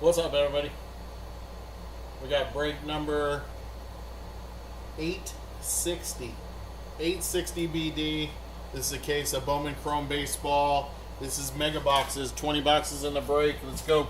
What's up, everybody? We got break number 860. 860 BD. This is a case of Bowman Chrome Baseball. This is mega boxes, 20 boxes in the break. Let's go.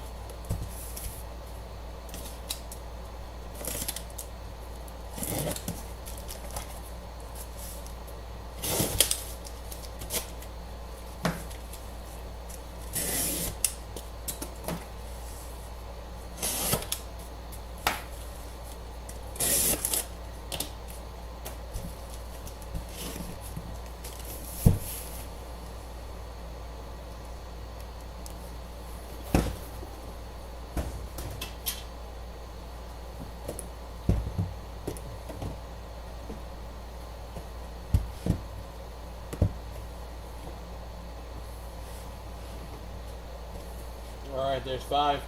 All right, there's 5.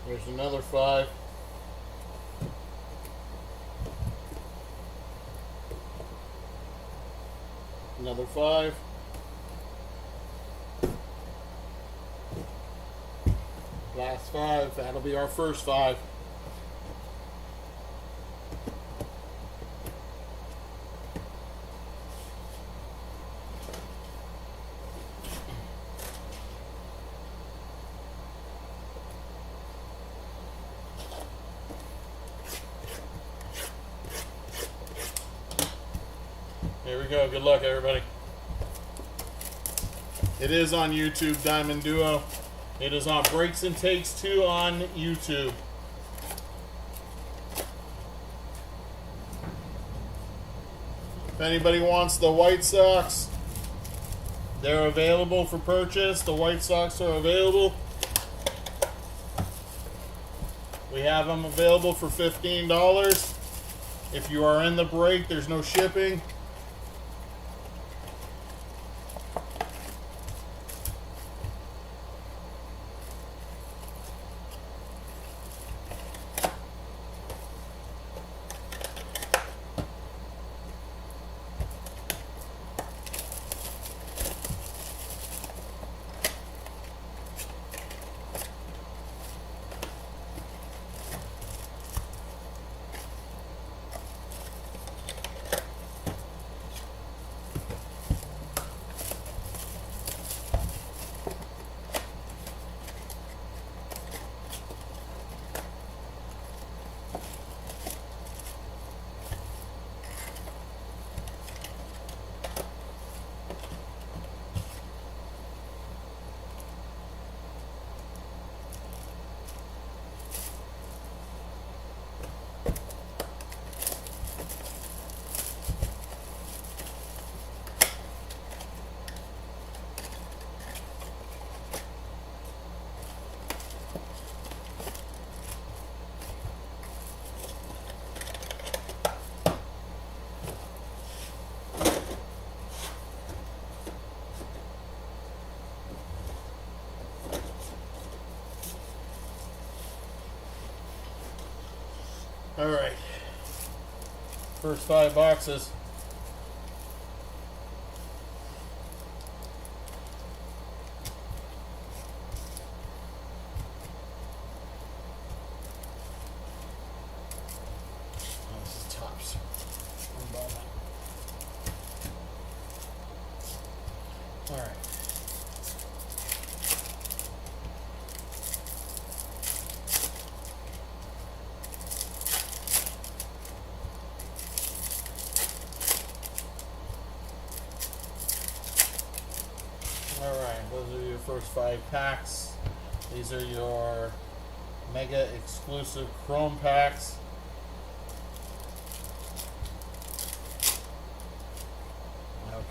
There's another 5. Another 5. Last 5. That'll be our first 5. Here we go. Good luck, everybody. It is on YouTube, Diamond Duo. It is on Breaks and Takes 2 on YouTube. If anybody wants the White Sox, they're available for purchase. The White Sox are available. We have them available for $15. If you are in the break, there's no shipping. All right. First 5 boxes. Oh, this is tops. From Bowman. All right. Alright, those are your first 5 packs. These are your mega exclusive chrome packs.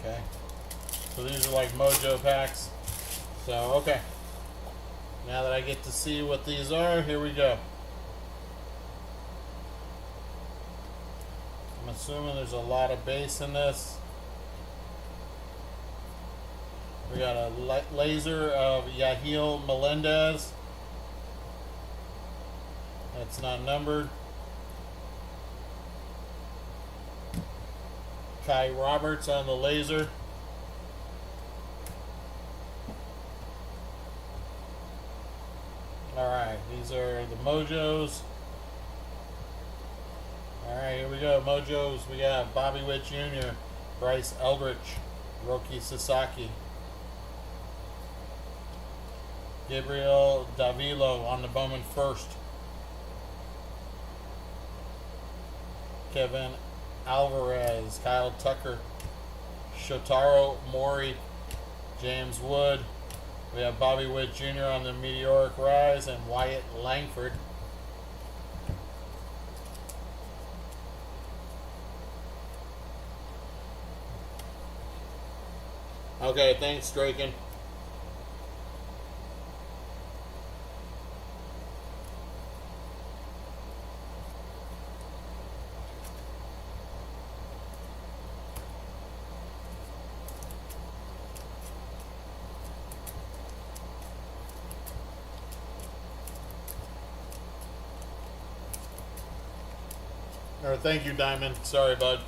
Okay. So these are like mojo packs. So, okay. Now that I get to see what these are, here we go. I'm assuming there's a lot of base in this. We got a laser of Yahil Melendez. That's not numbered. Kai Roberts on the laser. Alright, these are the Mojos. Alright, here we go. Mojos. We got Bobby Witt Jr., Bryce Eldridge, Roki Sasaki, Gabriel Davilo on the Bowman first, Kevin Alvarez, Kyle Tucker, Shotaro Mori, James Wood. We have Bobby Witt Jr. on the meteoric rise, and Wyatt Langford. Okay, thanks, Draken. Or thank you, Diamond. Sorry, bud.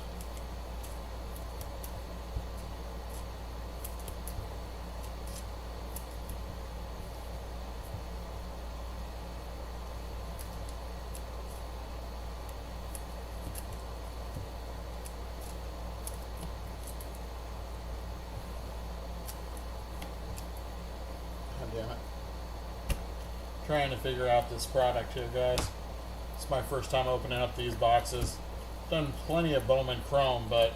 God damn it. Trying to figure out this product here, guys. It's my first time opening up these boxes. Done plenty of Bowman Chrome, but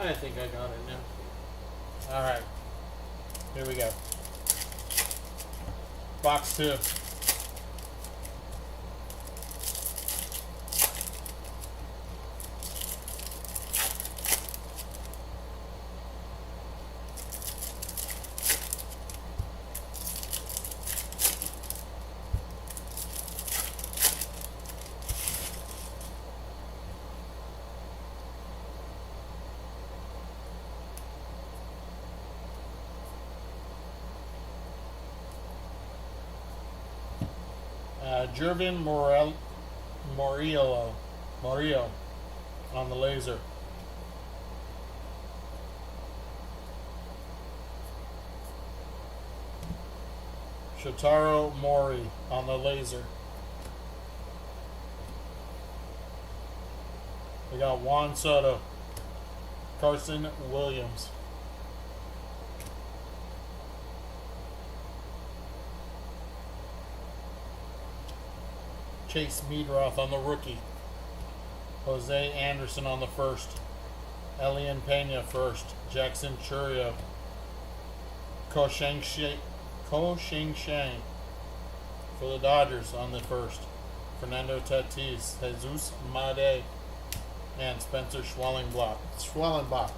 I think I got it now. Alright. Here we go. Box 2. Jervin Morillo on the laser. Shotaro Mori on the laser. We got Juan Soto, Carson Williams, Chase Meadroth on the rookie, Jose Anderson on the first, Elian Pena first, Jackson Churio, Ko Shang Shang for the Dodgers on the first, Fernando Tatis, Jesus Made, and Spencer Schwellenbach.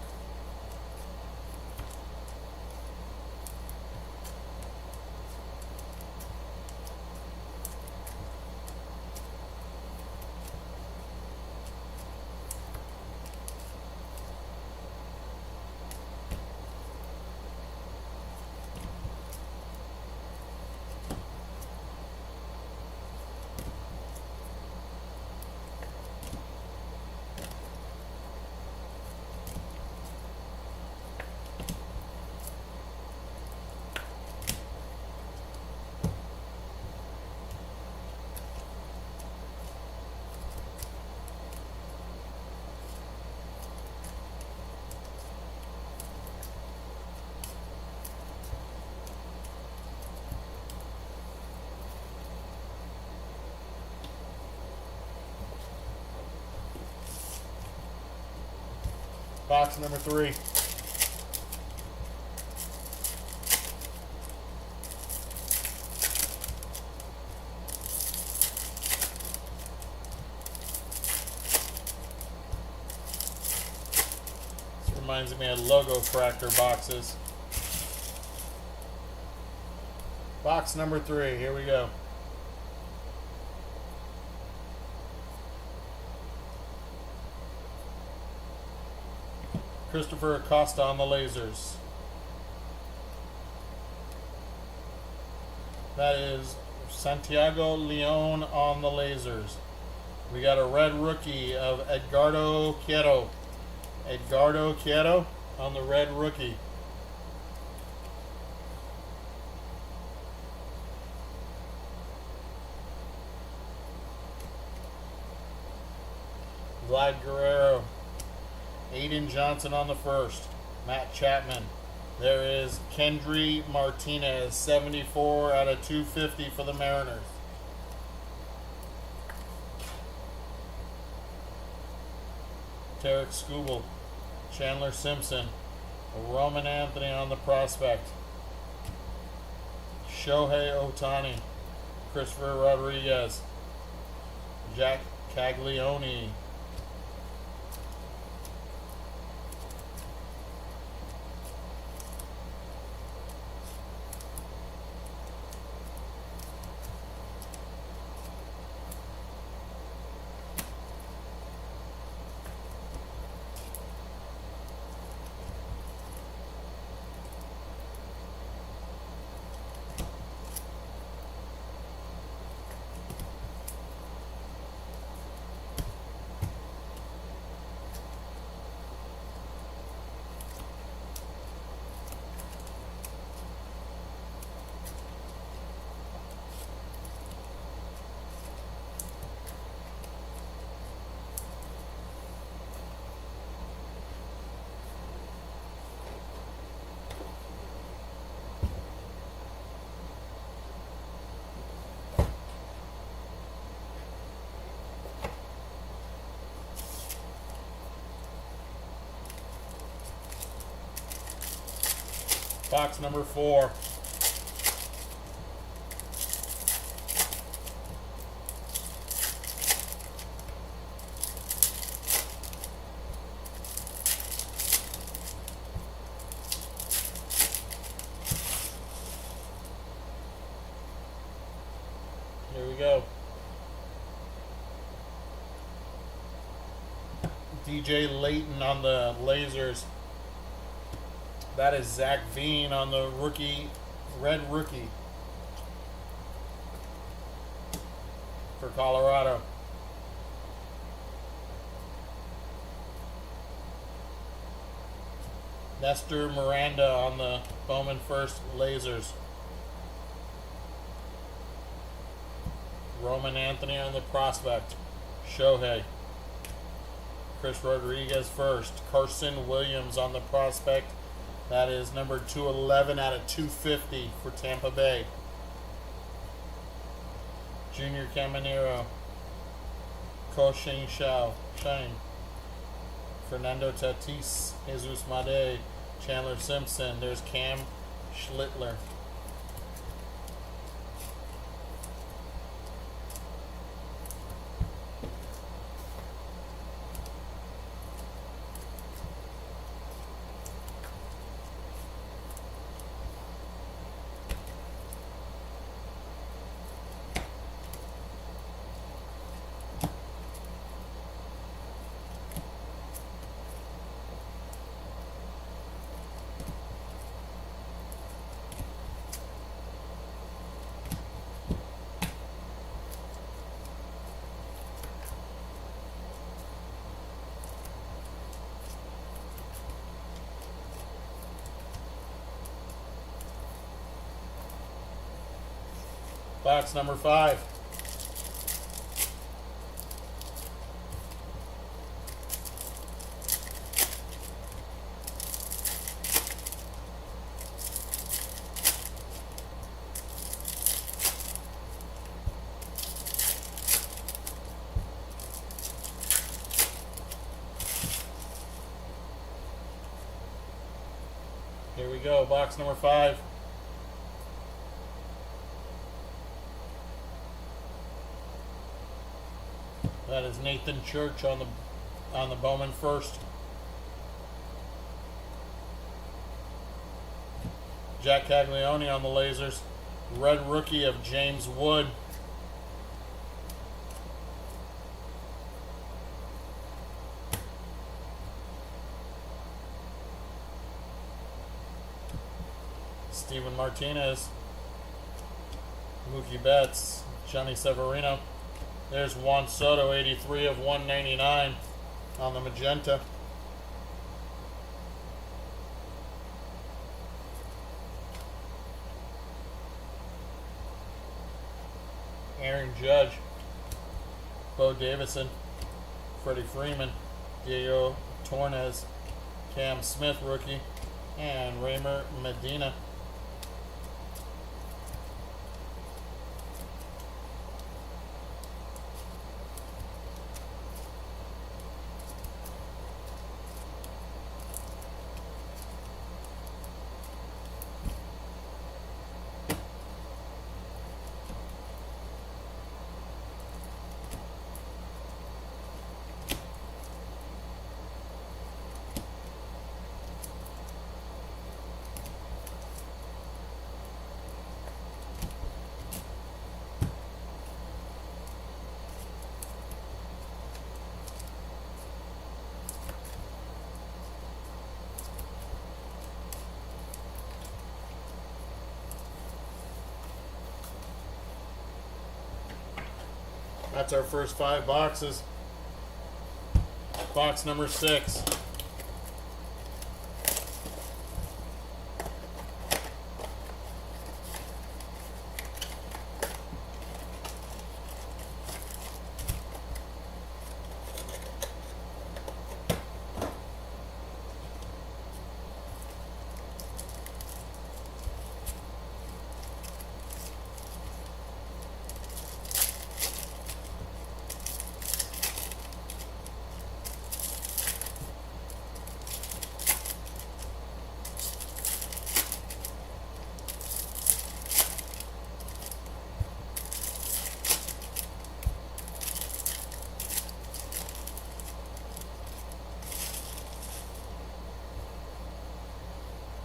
Box number 3. This reminds me of logo fractor boxes. Box number 3, here we go. Christopher Acosta on the lasers. That is Santiago Leon on the lasers. We got a red rookie of Edgardo Quieto. Edgardo Quieto on the red rookie. Vlad Guerrero. Aiden Johnson on the first. Matt Chapman. There is Kendry Martinez, 74 out of 250 for the Mariners. Tarek Skubal, Chandler Simpson, Roman Anthony on the prospect. Shohei Ohtani, Christopher Rodriguez, Jack Caglione. Box number 4. Here we go. DJ Layton on the lasers. That is Zach Veen on the rookie, red rookie for Colorado. Nestor Miranda on the Bowman first lasers. Roman Anthony on the prospect. Shohei. Chris Rodriguez first. Carson Williams on the prospect. That is number 211 out of 250 for Tampa Bay. Junior Caminero. Ko-Shing Shine. Fernando Tatis. Jesus Made. Chandler Simpson. There's Cam Schlittler. Box number 5. Here we go, box number 5. That is Nathan Church on the Bowman first. Jack Caglione on the lasers. Red rookie of James Wood. Steven Martinez, Mookie Betts, Johnny Severino. There's Juan Soto, 83 of 199 on the magenta. Aaron Judge, Bo Davison, Freddie Freeman, Diego Torres, Cam Smith rookie, and Raymer Medina. That's our first 5 boxes. Box number 6.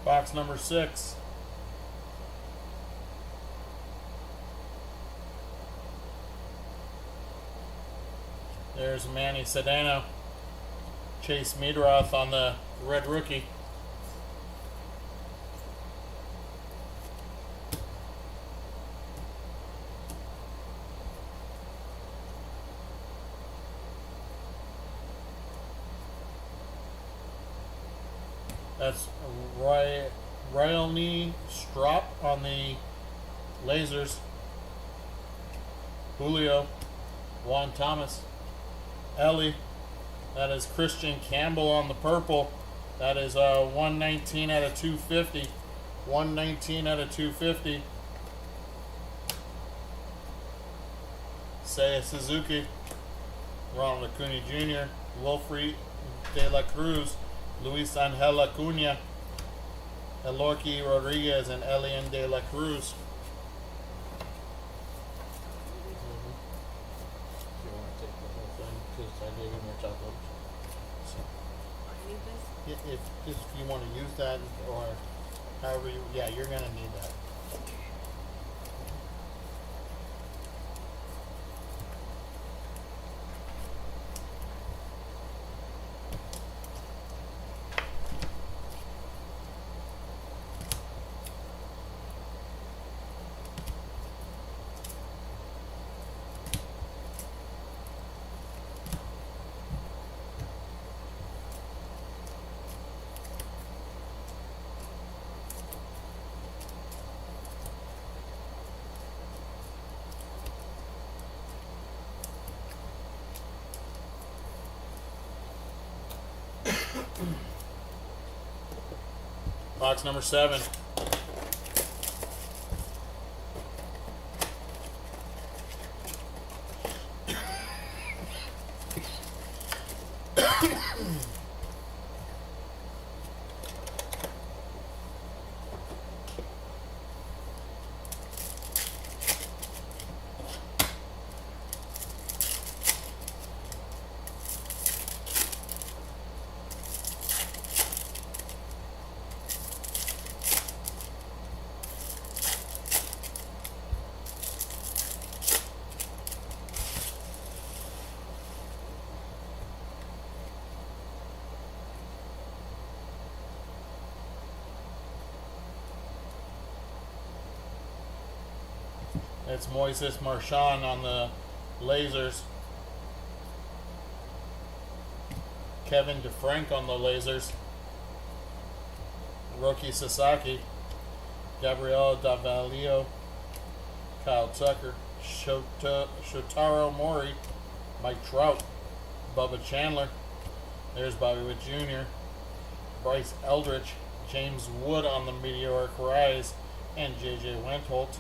Box number 6. There's Manny Sedano, Chase Meadroth on the red rookie. That's Riley Strop on the lasers. Julio, Juan Thomas, Ellie. That is Christian Campbell on the purple. That is 119 out of 250. 119 out of 250. Seiya Suzuki, Ronald Acuna Jr., Wilfred De La Cruz, Luis Angel Acuna, Elorki Rodriguez, and Elian De La Cruz. If you want to take the whole thing, because I gave you more chocolate. So, I need this? if you want to use that, or however you, yeah, you're going to need that. Box number 7. It's Moises Marchand on the lasers. Kevin DeFrank on the lasers. Roki Sasaki. Gabriel Davalio. Kyle Tucker. Shotaro Mori. Mike Trout. Bubba Chandler. There's Bobby Witt Jr. Bryce Eldridge. James Wood on the meteoric rise. And J.J. Wentholt.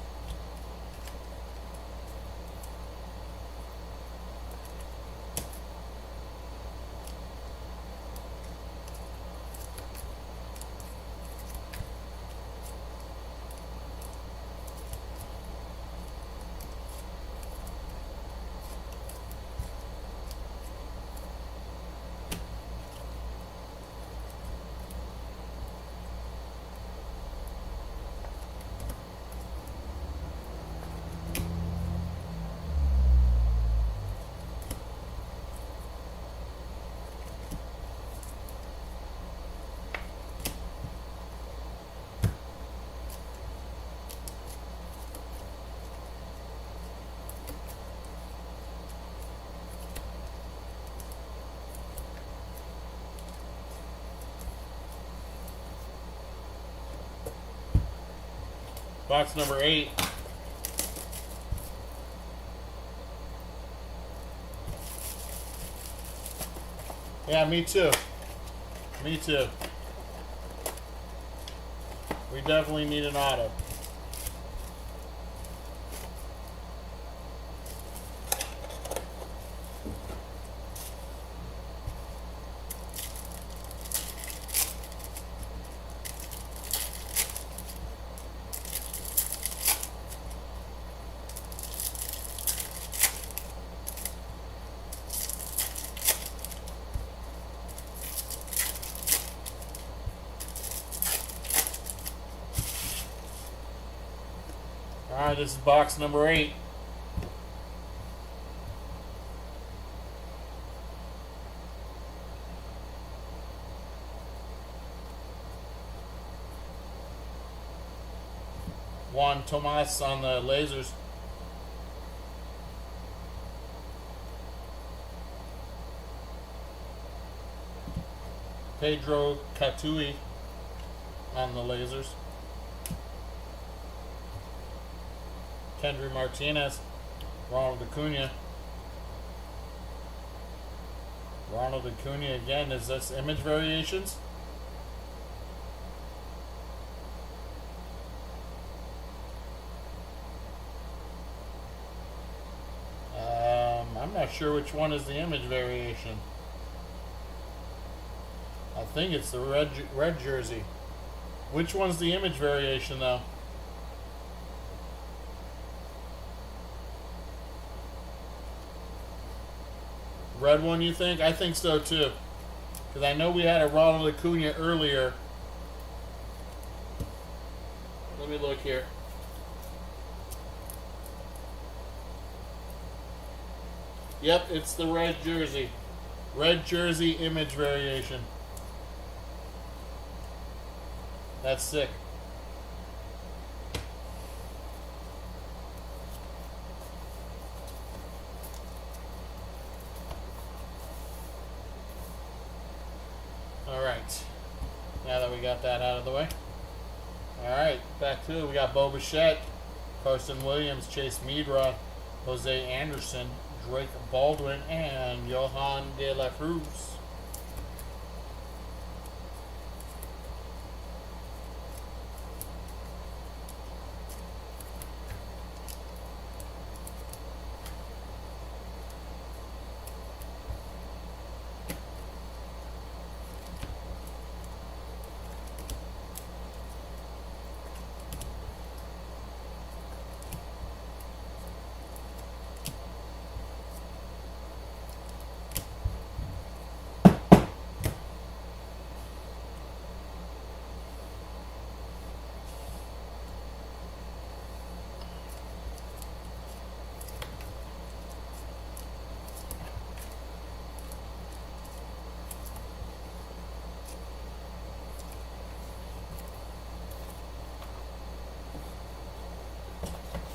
Box number 8. Yeah, me too. Me too. We definitely need an auto. Alright, this is box number 8. Juan Tomas on the lasers. Pedro Catui on the lasers. Kendry Martinez, Ronald Acuna. Ronald Acuna again. Is this image variations? I'm not sure which one is the image variation. I think it's the red jersey. Which one's the image variation though? Red one, you think? I think so too. Because I know we had a Ronald Acuna earlier. Let me look here. Yep, it's the red jersey. Red jersey image variation. That's sick. Alright. Now that we got that out of the way. Alright, back to it. We got Bo Bichette, Carson Williams, Chase Meadrod, Jose Anderson, Drake Baldwin, and Johan De La Cruz.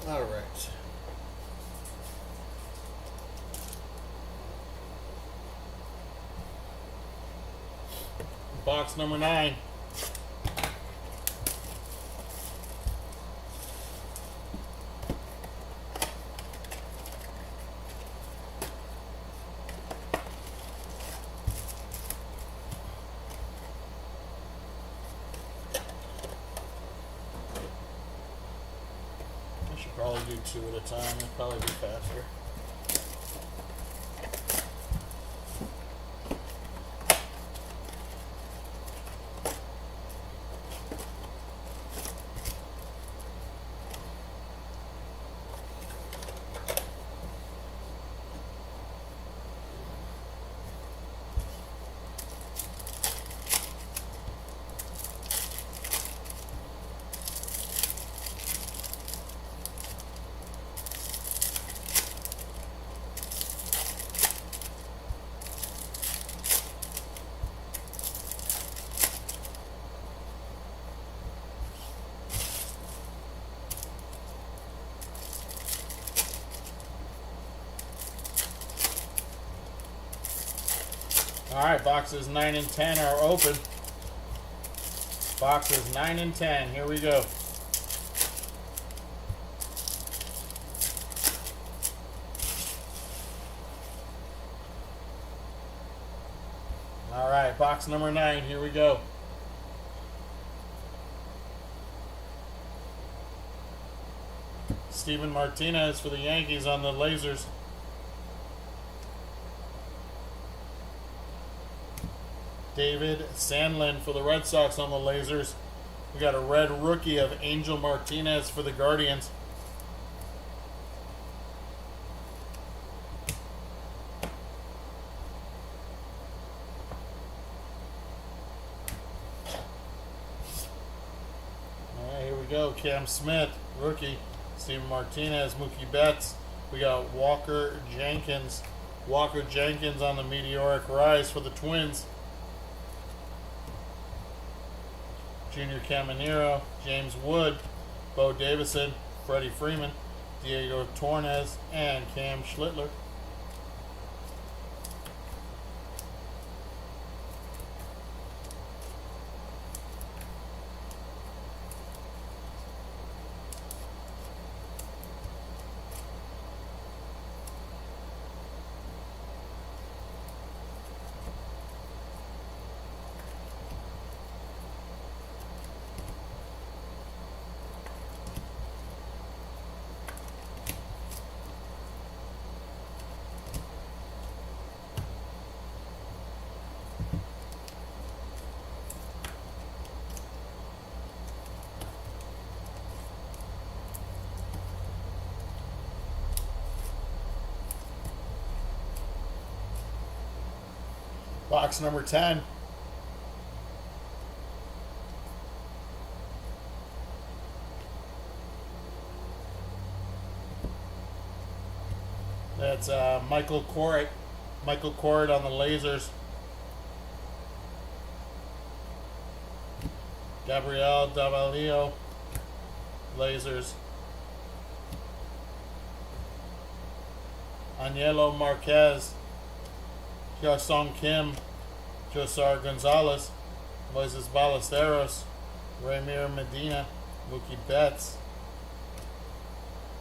All right. Box number 9. I should probably do 2 at a time. It'd probably be faster. Alright, boxes 9 and 10 are open. Boxes 9 and 10. Here we go. Alright, box number 9. Here we go. Steven Martinez for the Yankees on the lasers. David Sandlin for the Red Sox on the lasers. We got a red rookie of Angel Martinez for the Guardians. Alright, here we go. Cam Smith, rookie. Steven Martinez, Mookie Betts. We got Walker Jenkins. Walker Jenkins on the meteoric rise for the Twins. Junior Caminero, James Wood, Bo Davison, Freddie Freeman, Diego Torres, and Cam Schlittler. Box number 10. That's Michael Cort. Michael Cort on the lasers. Gabriel Davalio, lasers. Anielo Marquez, Hyosung Kim, Josar Gonzalez, Moises Ballesteros, Ramir Medina, Mookie Betts,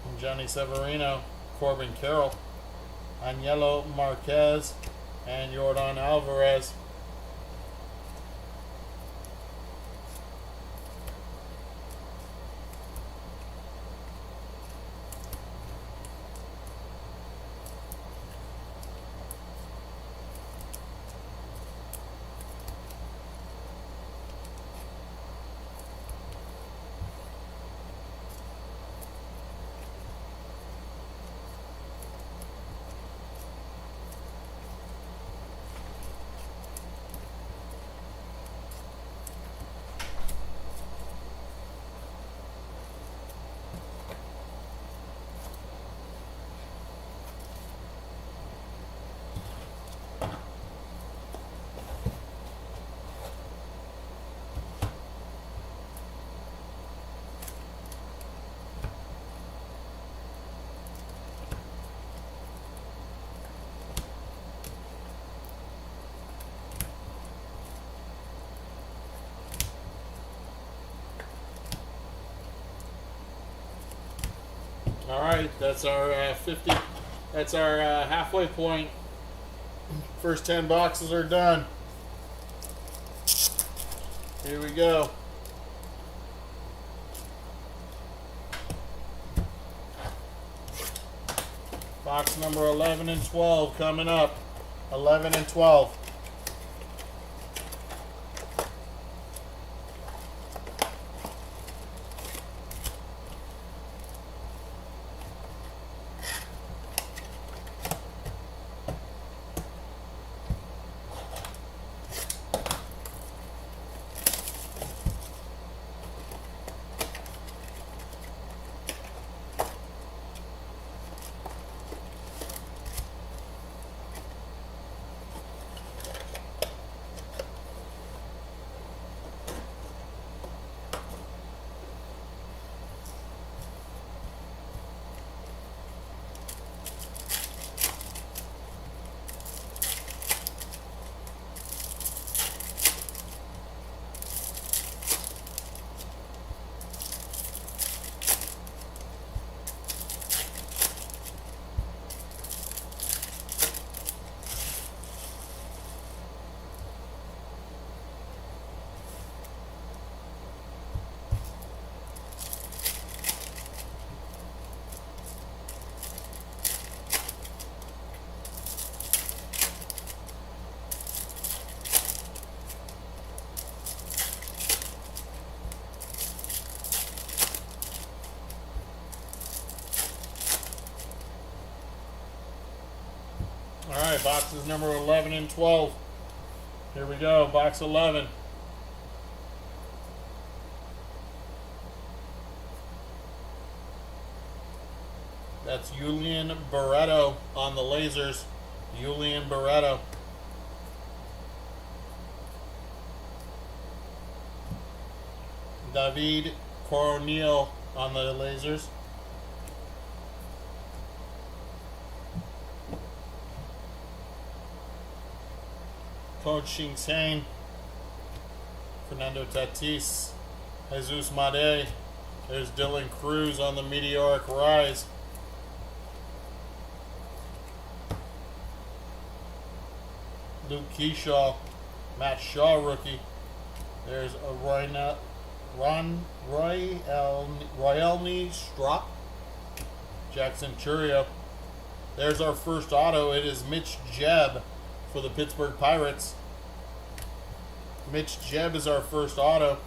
and Johnny Severino, Corbin Carroll, Anielo Marquez, and Jordan Alvarez. All right, that's our 50. That's our halfway point. First 10 boxes are done. Here we go. Box number 11 and 12 coming up. 11 and 12. All right, boxes number 11 and 12. Here we go, box 11. That's Julian Barreto on the lasers. Julian Barreto. David Coronel on the lasers. Coach Shing Tseng, Fernando Tatis, Jesus Made. There's Dylan Cruz on the meteoric rise. Luke Keyshaw, Matt Shaw rookie. There's a Royelny Strop, Jackson Churio. There's our first auto. It is Mitch Jebb for the Pittsburgh Pirates. Mitch Jebb is our first auto.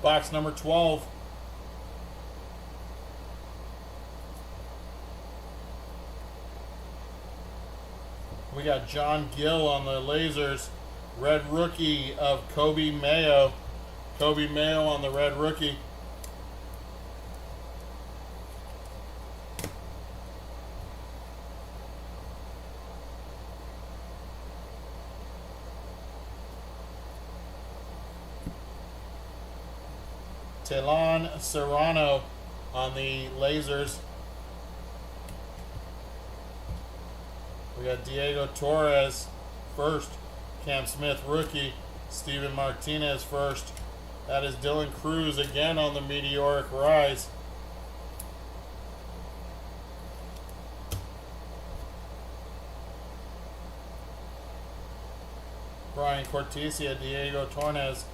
Box number 12. We got John Gill on the lasers. Red rookie of Kobe Mayo. Kobe Mayo on the red rookie. Telan Serrano on the lasers. We got Diego Torres first. Cam Smith rookie. Steven Martinez first. That is Dylan Cruz again on the meteoric rise. Brian Cortesia, Diego Torres,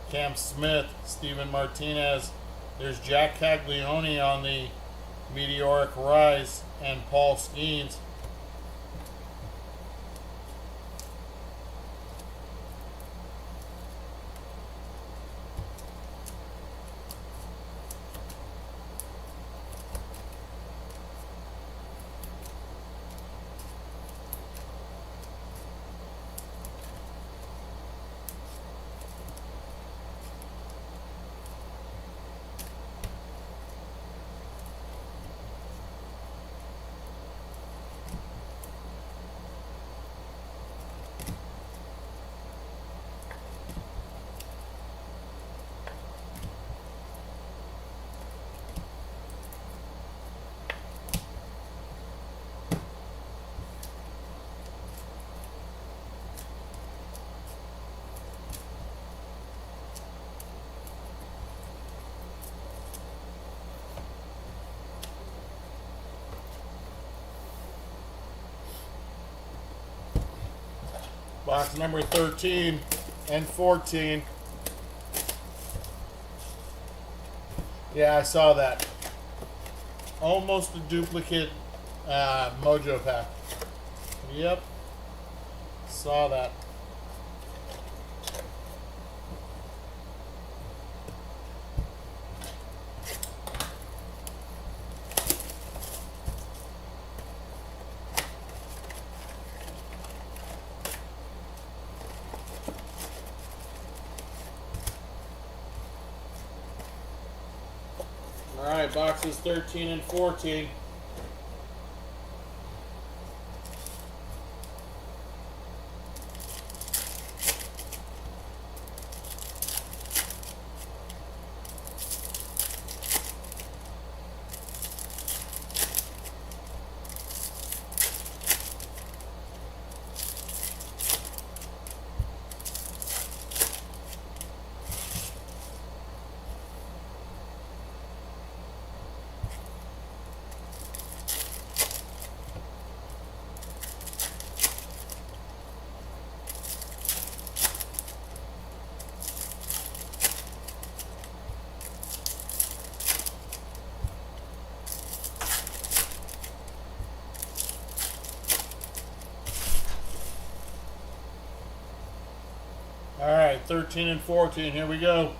Cam Smith, Steven Martinez. There's Jack Caglione on the meteoric rise, and Paul Skeens. Box number 13 and 14. Yeah, I saw that. Almost a duplicate Mojo pack. Yep. Saw that. All right, boxes 13 and 14. All right, 13 and 14. Here we go.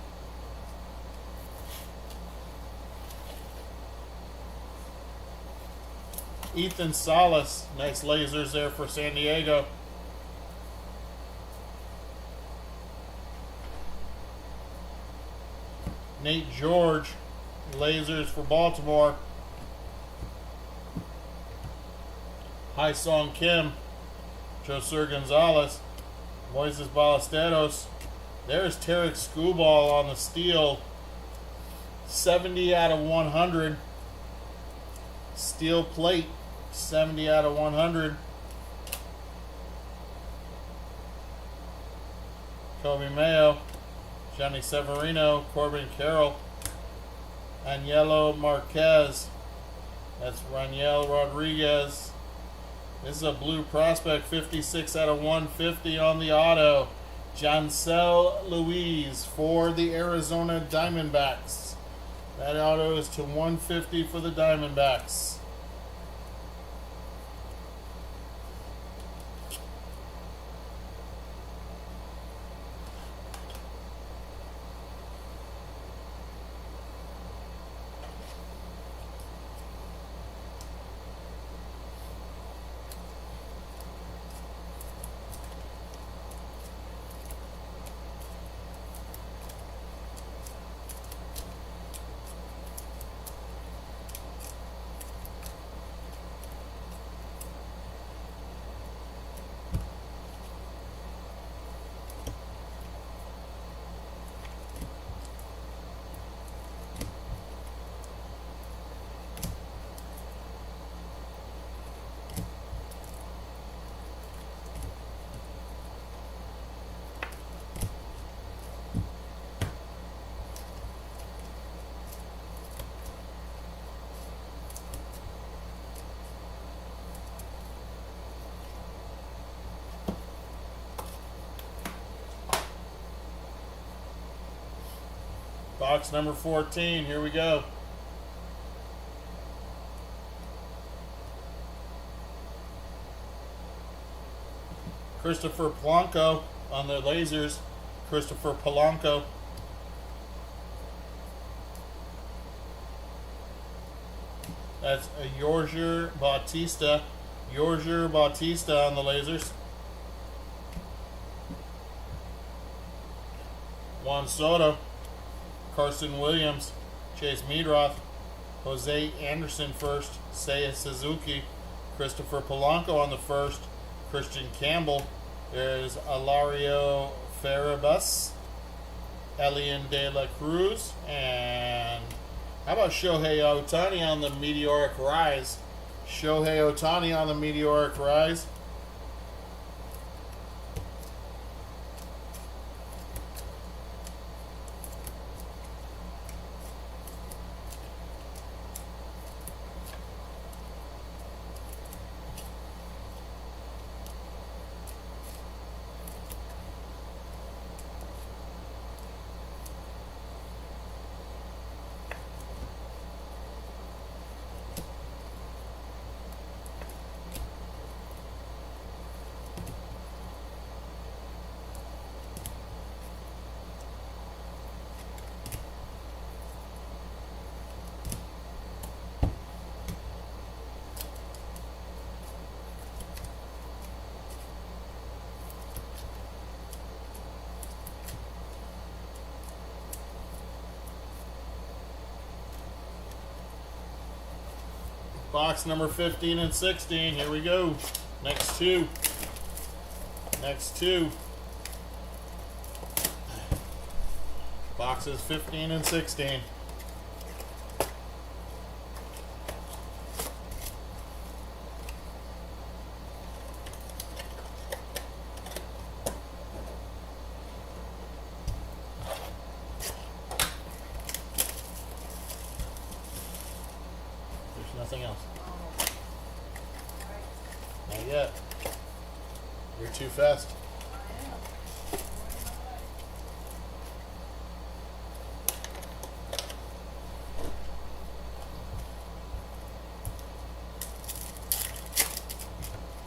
Ethan Salas. Nice lasers there for San Diego. Nate George. Lasers for Baltimore. Hai-Song Kim. Josur Gonzalez. Moises Ballesteros. There's Tarek Skubal on the steel. 70 out of 100. Steel plate. 70 out of 100. Kobe Mayo. Johnny Severino. Corbin Carroll. Aniello Marquez. That's Raniel Rodriguez. This is a blue prospect, 56 out of 150 on the auto. Jansel Louise for the Arizona Diamondbacks. That auto is to 150 for the Diamondbacks. Box number 14, here we go. Christopher Polanco on the lasers. Christopher Polanco. That's a Yorger Bautista. Yorger Bautista on the lasers. Juan Soto. Carson Williams, Chase Meadroth, Jose Anderson first, Seiya Suzuki, Christopher Polanco on the first, Christian Campbell, there's Alario Farabus, Elian De La Cruz, and how about Shohei Ohtani on the meteoric rise? Shohei Ohtani on the meteoric rise. Box number 15 and 16. Here we go. Next two. Next two. Boxes 15 and 16. There's nothing else. Not yet. You're too fast.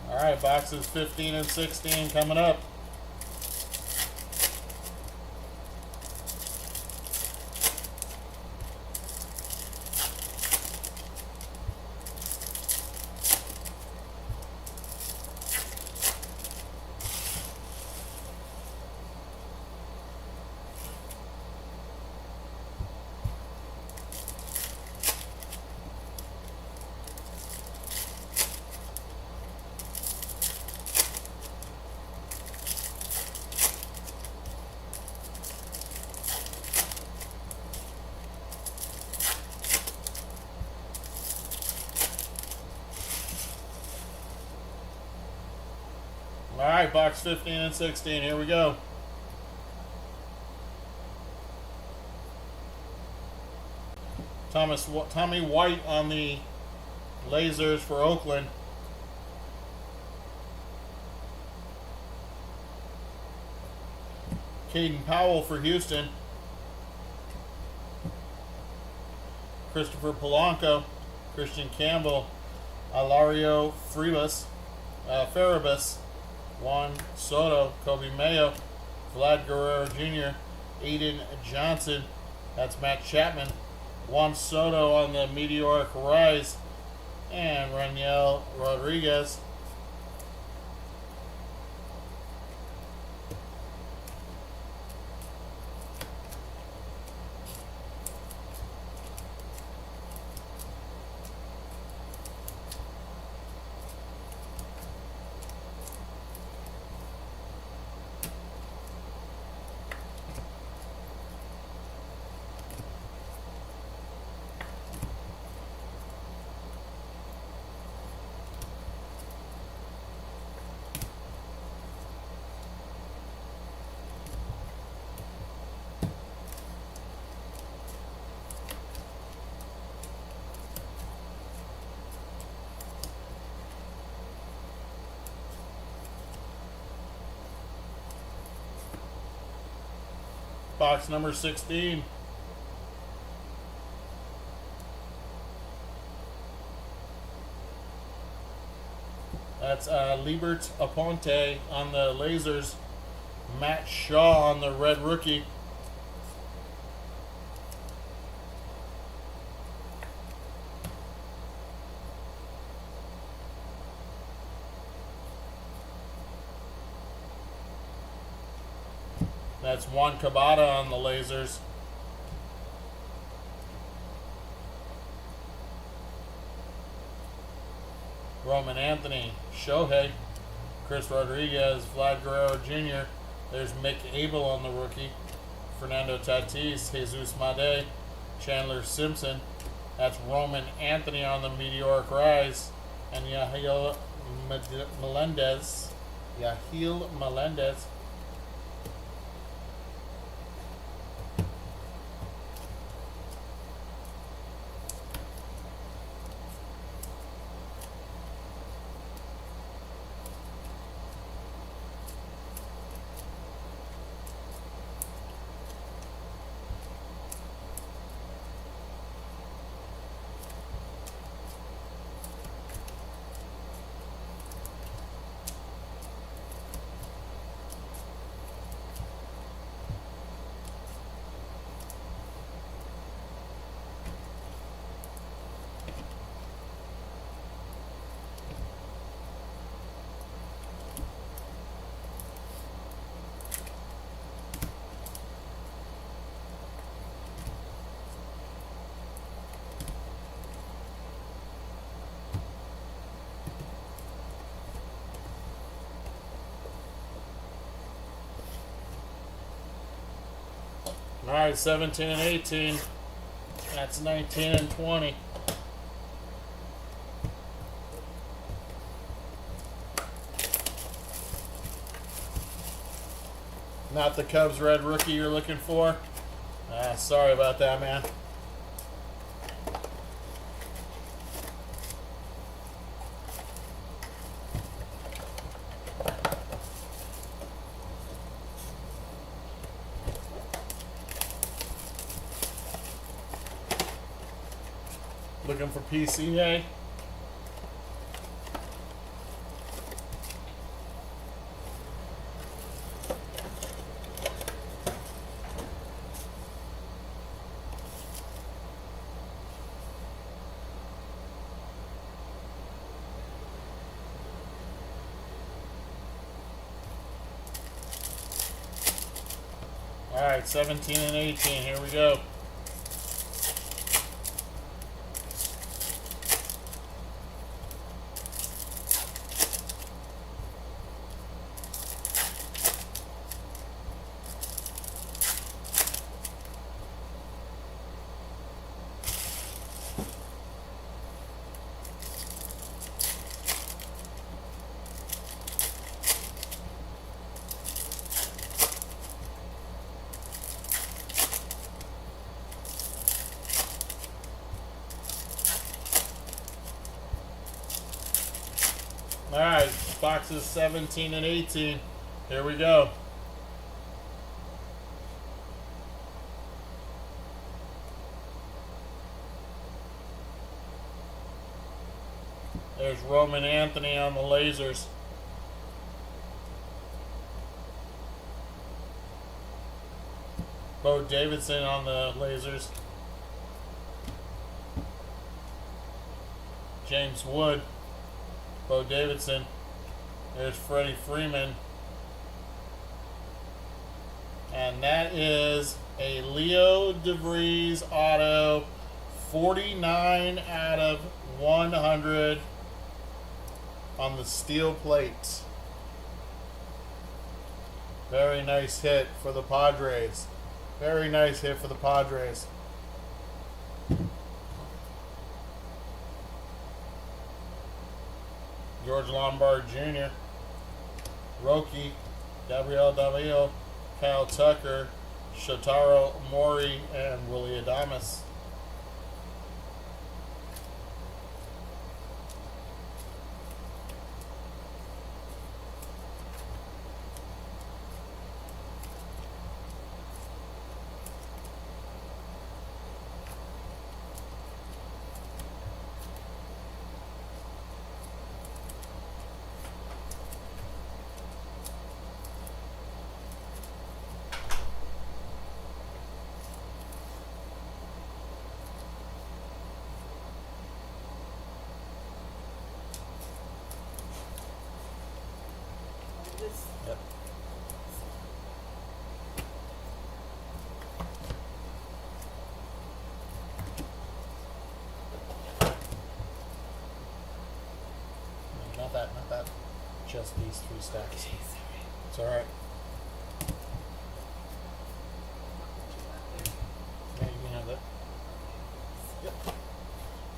All right, boxes 15 and 16 coming up. All right, box 15 and 16. Here we go. Tommy White on the lasers for Oakland. Caden Powell for Houston. Christopher Polanco, Christian Campbell, Alario Farabas, Juan Soto, Kobe Mayo, Vlad Guerrero Jr., Aiden Johnson, that's Matt Chapman, Juan Soto on the meteoric rise, and Raniel Rodriguez. Box number 16. That's Liebert Aponte on the lasers. Matt Shaw on the red rookie. That's Juan Cabada on the lasers. Roman Anthony, Shohei, Chris Rodriguez, Vlad Guerrero Jr. There's Mick Abel on the rookie. Fernando Tatis, Jesus Made, Chandler Simpson. That's Roman Anthony on the meteoric rise. And Yahiel Melendez. All right, 17 and 18. That's 19 and 20. Not the Cubs red rookie you're looking for? Sorry about that, man. Looking for PCA. All right, 17 and 18. Here we go. All right, boxes 17 and 18. Here we go. There's Roman Anthony on the lasers. Bo Davidson on the lasers. James Wood. Bo Davidson. There's Freddie Freeman. And that is a Leo DeVries auto, 49 out of 100 on the steel plate. Very nice hit for the Padres. Very nice hit for the Padres. George Lombard Jr., Roki, Gabriel Davio, Kyle Tucker, Shotaro Mori, and Willie Adames. Yep. Not that. Just these 3 stacks. It's all right. Yeah, you can have that. Yep.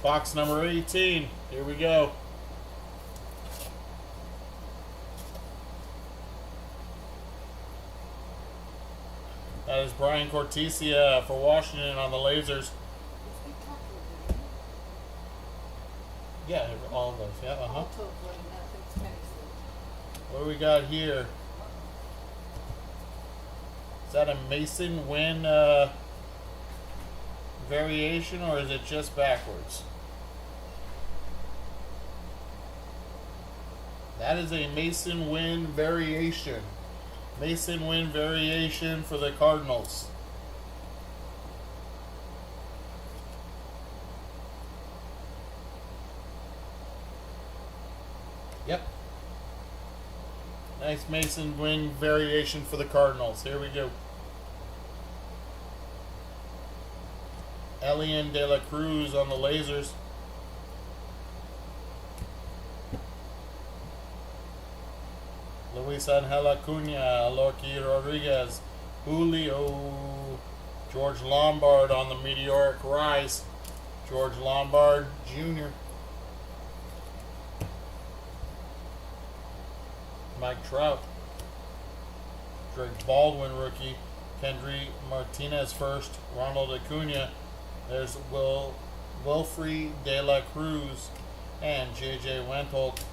Box number 18. Here we go. That is Brian Cortesia for Washington on the lasers. Yeah, all of those. Yeah, uh-huh. What do we got here? Is that a Mason Wynn variation, or is it just backwards? That is a Mason Wynn variation. Mason Wynn variation for the Cardinals. Yep. Nice Mason Wynn variation for the Cardinals. Here we go. Elian De La Cruz on the lasers. Luis Angel Acuna, Loki Rodriguez, Julio, George Lombard on the meteoric rise. George Lombard Jr. Mike Trout. Drake Baldwin rookie. Kendry Martinez first. Ronald Acuna. There's Wilfrey De La Cruz and J.J. Wenthold.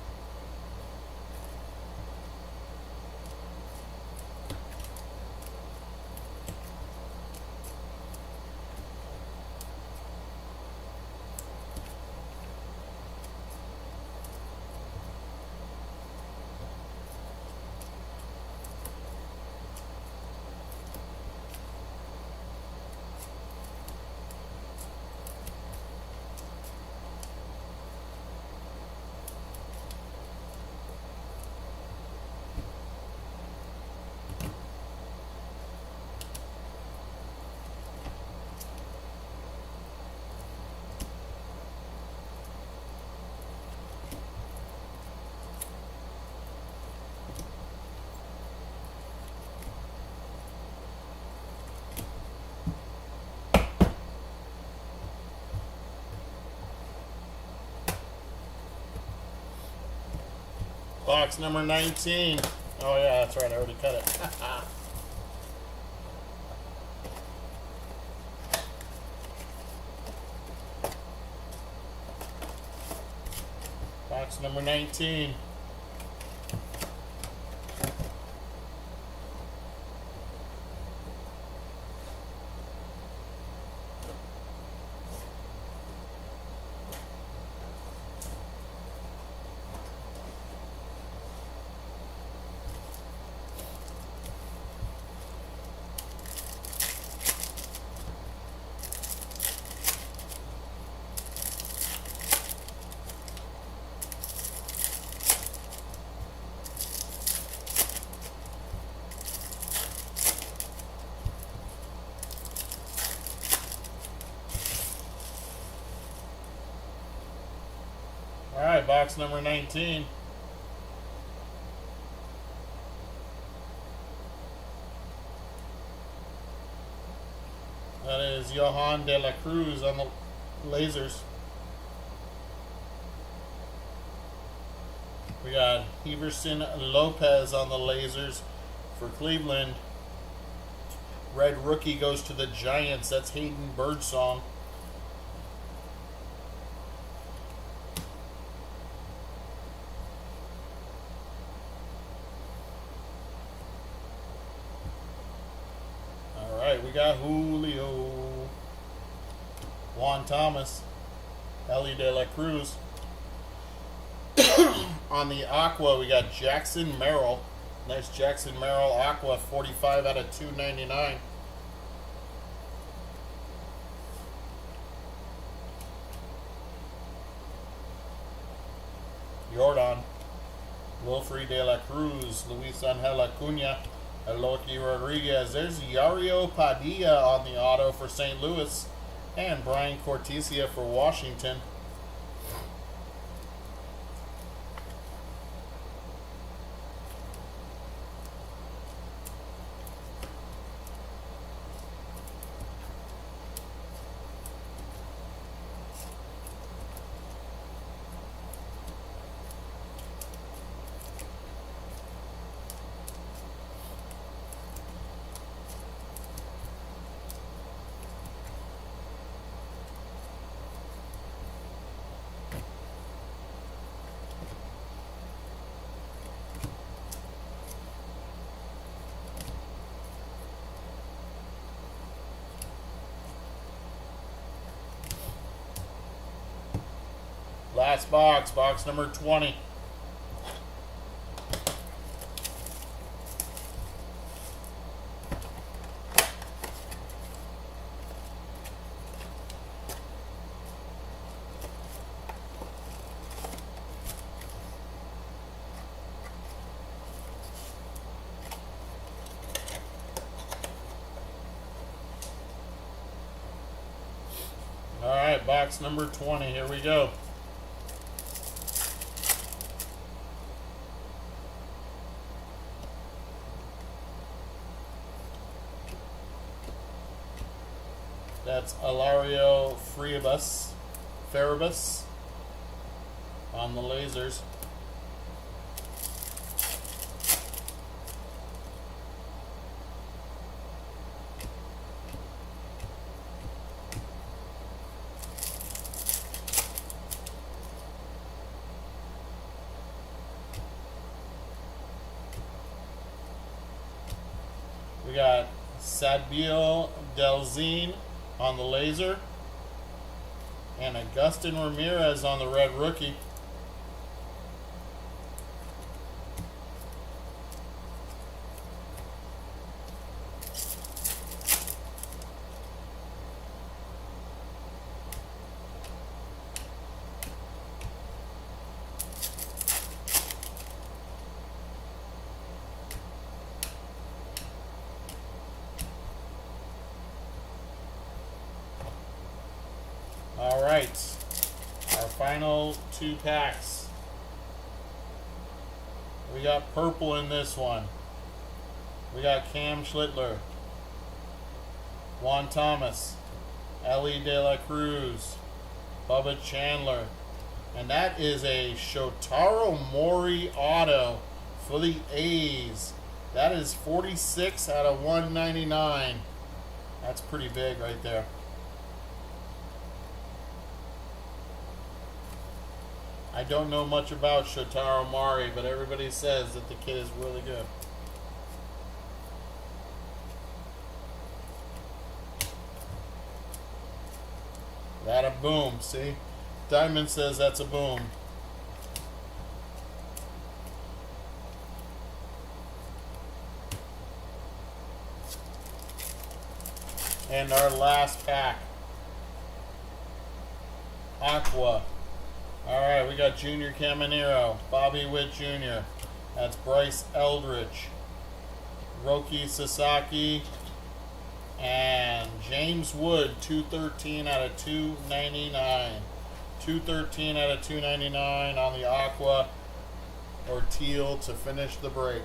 Box number 19. Oh yeah, that's right, I already cut it. Box number 19. Alright, box number 19. That is Johan De La Cruz on the lasers. We got Everson Lopez on the lasers for Cleveland. Red rookie goes to the Giants. That's Hayden Birdsong. Alright, we got Julio. Juan Thomas. Ellie De La Cruz. On the Aqua, we got Jackson Merrill. Nice Jackson Merrill Aqua, 45 out of 299. Jordan. Wilfrey De La Cruz. Luis Angel Acuna. Eloy Rodriguez. There's Yario Padilla on the auto for St. Louis. And Brian Cortesia for Washington. Last box, box number 20. All right, box number 20. Here we go. That's Ilario Farabus on the lasers. We got Sadbiel Delzine on the laser. And Agustin Ramirez on the red rookie. All right, our final 2 packs. We got purple in this one. We got Cam Schlittler, Juan Thomas, Ellie De La Cruz, Bubba Chandler, and that is a Shotaro Mori auto for the A's. That is 46 out of 199. That's pretty big right there. I don't know much about Shotaro Mori, but everybody says that the kid is really good. That a boom, see? Diamond says that's a boom. And our last pack. Aqua. Alright, we got Junior Caminero, Bobby Witt Jr. That's Bryce Eldridge, Roki Sasaki, and James Wood, 213 out of 299. 213 out of 299 on the Aqua or Teal to finish the break.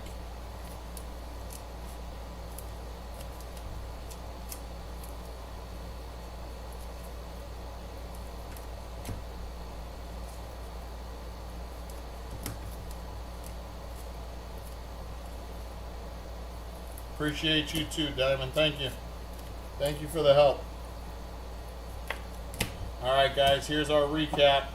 Appreciate you too, Diamond. Thank you. Thank you for the help. Alright guys, here's our recap.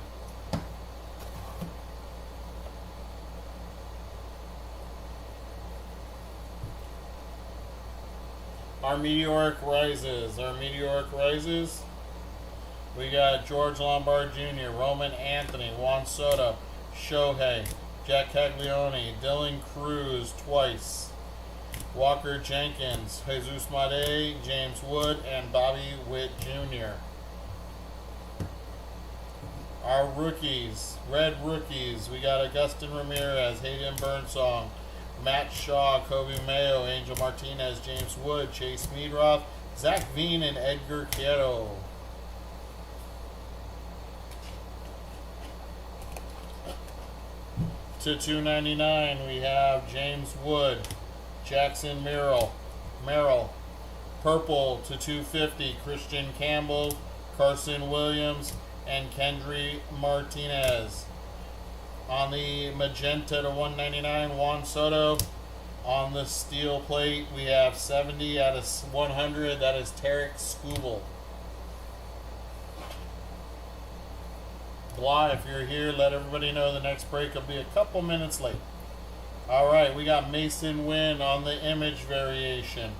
Our Meteoric Rises. We got George Lombard Jr., Roman Anthony, Juan Soto, Shohei, Jack Caglione, Dylan Cruz twice, Walker Jenkins, Jesus Made, James Wood, and Bobby Witt Jr. Our rookies, red rookies, we got Agustin Ramirez, Hayden Burnsong, Matt Shaw, Kobe Mayo, Angel Martinez, James Wood, Chase Meadroth, Zach Veen, and Edgar Quero. To 299, we have James Wood, Jackson Merrill, purple to 250, Christian Campbell, Carson Williams, and Kendry Martinez. On the magenta to 199, Juan Soto. On the steel plate, we have 70 out of 100. That is Tarek Skubal. Blah, if you're here, let everybody know the next break will be a couple minutes late. Alright, we got Mason Wynn on the image variation.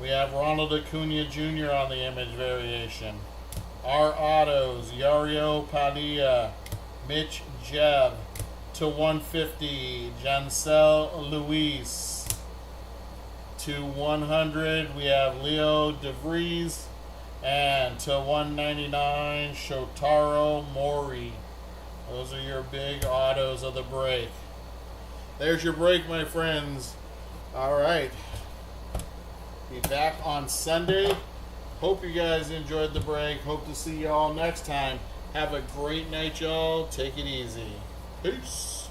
We have Ronald Acuna Jr. on the image variation. Our autos, Yario Padilla, Mitch Jeb to 150, Jansel Luis. To 100, we have Leo DeVries. And to 199, Shotaro Mori. Those are your big autos of the break. There's your break, my friends. Alright. Be back on Sunday. Hope you guys enjoyed the break. Hope to see y'all next time. Have a great night, y'all. Take it easy. Peace.